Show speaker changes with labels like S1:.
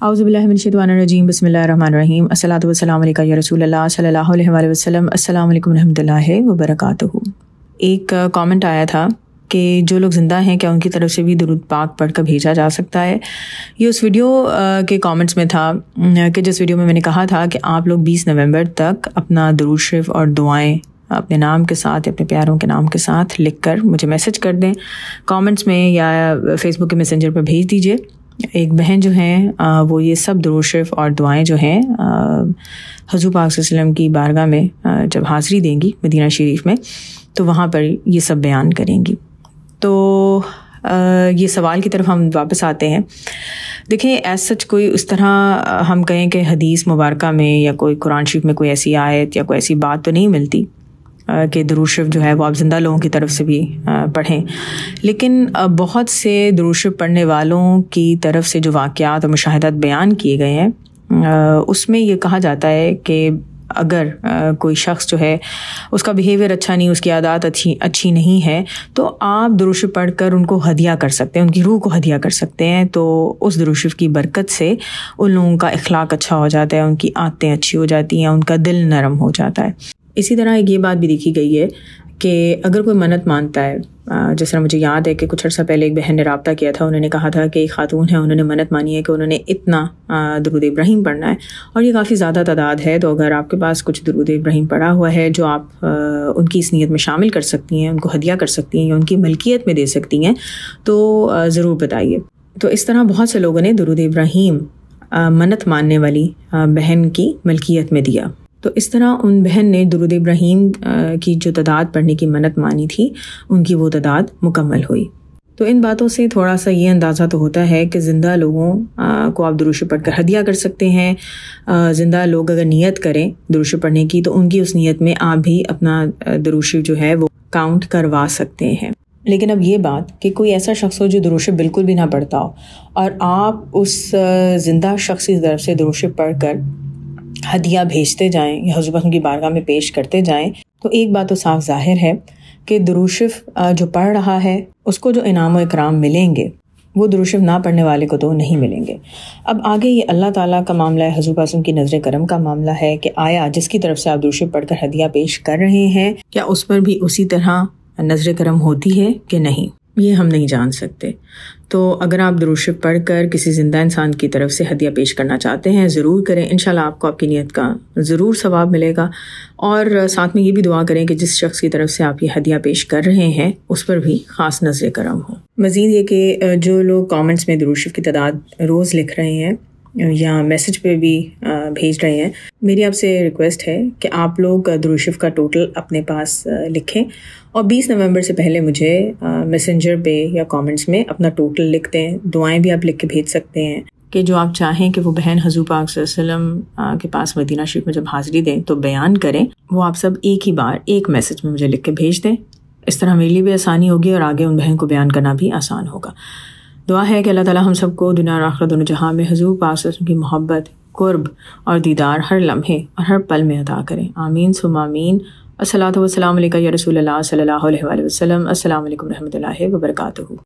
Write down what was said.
S1: औज़ुबिल्लाहि मिनश्शैतानिर्रजीम बिस्मिल्लाहिर्रहमानिर्रहीम अस्सलातु वस्सलामु अलैका या रसूल अल्लाह सल्लल्लाहु अलैहि वसल्लम अस्सलामु अलैकुम रहमतुल्लाहि व बरकातुहू। एक कमेंट आया था कि जो लोग ज़िंदा हैं क्या उनकी तरफ से भी दुरूद पाक पढ़ कर भेजा जा सकता है। ये उस वीडियो के कमेंट्स में था कि जिस वीडियो में मैंने कहा था कि आप लोग 20 नवंबर तक अपना दुरूद शरीफ और दुआएं अपने नाम के साथ अपने प्यारों के नाम के साथ लिख कर मुझे मैसेज कर दें कमेंट्स में या फेसबुक के मैसेंजर पर भेज दीजिए। एक बहन जो हैं वो ये सब दुरूद शरीफ और दुआएं जो हैं हुज़ूर पाक सल्लल्लाहु अलैहि वसल्लम की बारगाह में जब हाज़िरी देंगी मदीना शरीफ में तो वहाँ पर ये सब बयान करेंगी। तो ये सवाल की तरफ हम वापस आते हैं। देखें एज सच कोई उस तरह हम कहें कि हदीस मुबारका में या कोई कुरान शरीफ में कोई ऐसी आयत या कोई ऐसी बात तो नहीं मिलती कि दुरूद शरीफ जो है वो आप ज़िंदा लोगों की तरफ से भी पढ़ें, लेकिन बहुत से दुरूद शरीफ पढ़ने वालों की तरफ से जो वाक़यात और मुशाहिदात बयान किए गए हैं उसमें ये कहा जाता है कि अगर कोई शख्स जो है उसका बिहेवियर अच्छा नहीं, उसकी आदत अच्छी नहीं है तो आप दुरूद शरीफ पढ़ कर उनको हदिया कर सकते हैं, उनकी रूह को हदिया कर सकते हैं। तो उस दुरूद शरीफ की बरकत से उन लोगों का इखलाक अच्छा हो जाता है, उनकी आदतें अच्छी हो जाती हैं, उनका दिल नरम हो जाता है। इसी तरह एक ये बात भी देखी गई है कि अगर कोई मन्नत मानता है, जिस तरह मुझे याद है कि कुछ अर्सा पहले एक बहन ने राब्ता किया था, उन्होंने कहा था कि एक खातून है, उन्होंने मन्नत मानी है कि उन्होंने इतना दुरूद इब्राहीम पढ़ना है और ये काफ़ी ज़्यादा तादाद है। तो अगर आपके पास कुछ दुरूद इब्राहीम पढ़ा हुआ है जो आप उनकी इस नियत में शामिल कर सकती हैं, उनको हदिया कर सकती हैं या उनकी मलकियत में दे सकती हैं तो ज़रूर बताइए। तो इस तरह बहुत से लोगों ने दुरूद इब्राहीम मन्नत मानने वाली बहन की मलकियत में दिया। तो इस तरह उन बहन ने दुरूद इब्राहीम की जो तादाद पढ़ने की मन्नत मानी थी उनकी वो तादाद मुकम्मल हुई। तो इन बातों से थोड़ा सा ये अंदाज़ा तो होता है कि ज़िंदा लोगों को आप दुरूद शरीफ पढ़कर हदिया कर सकते हैं। ज़िंदा लोग अगर नियत करें दुरूद शरीफ पढ़ने की तो उनकी उस नियत में आप भी अपना दुरूद शरीफ जो है वो काउंट करवा सकते हैं। लेकिन अब ये बात कि कोई ऐसा शख्स हो जो दुरूद शरीफ बिल्कुल भी ना पढ़ता हो और आप उस ज़िंदा शख्स की तरफ से दुरूद शरीफ पढ़ कर हदिया भेजते जाएं या हुज़ूर की बारगाह में पेश करते जाएं तो एक बात तो साफ ज़ाहिर है कि दुरूद शरीफ जो पढ़ रहा है उसको जो इनाम व इकराम मिलेंगे वो दुरूद शरीफ ना पढ़ने वाले को तो नहीं मिलेंगे। अब आगे ये अल्लाह ताला का मामला है, हुज़ूर पाक की नज़र करम का मामला है कि आया जिसकी तरफ से आप दुरूद शरीफ पढ़कर हदिया पेश कर रहे हैं क्या उस पर भी उसी तरह नज़र करम होती है कि नहीं, ये हम नहीं जान सकते। तो अगर आप दुरूद शरीफ पढ़ कर किसी ज़िंदा इंसान की तरफ से हदिया पेश करना चाहते हैं ज़रूर करें, इंशाल्लाह आपको आपकी नियत का ज़रूर सवाब मिलेगा। और साथ में ये भी दुआ करें कि जिस शख्स की तरफ से आप ये हदिया पेश कर रहे हैं उस पर भी ख़ास नज़र करम हो। मज़ीद ये कि जो लोग कमेंट्स में दुरूद शरीफ की तादाद रोज़ लिख रहे हैं या मैसेज पे भी भेज रहे हैं, मेरी आपसे रिक्वेस्ट है कि आप लोग दुरूद शरीफ का टोटल अपने पास लिखें और 20 नवंबर से पहले मुझे मैसेंजर पे या कमेंट्स में अपना टोटल लिख दें। दुआएं भी आप लिख के भेज सकते हैं कि जो आप चाहें कि वो बहन हुज़ूर पाक सल्लल्लाहु अलैहि वसल्लम के पास मदीना शरीफ में जब हाज़िरी दें तो बयान करें, वो आप सब एक ही बार एक मैसेज में मुझे लिख के भेज दें। इस तरह मेरे लिए भी आसानी होगी और आगे उन बहन को बयान करना भी आसान होगा। दुआ है कि अल्लाह ताला हम सबको दुनिया और आखिरत दोनों जहां में हुज़ूर पाक सल्लल्लाहु अलैहि वसल्लम की मोहब्बत, कुर्ब और दीदार हर लम्हे और हर पल में अता करें। आमीन सुम्मा आमीन। अस्सलातु वस्सलामु अलैका या रसूल अल्लाह सल्लल्लाहु अलैहि वसल्लम। अस्सलामु अलैकुम रहमतुल्लाहि व बरकातुहू।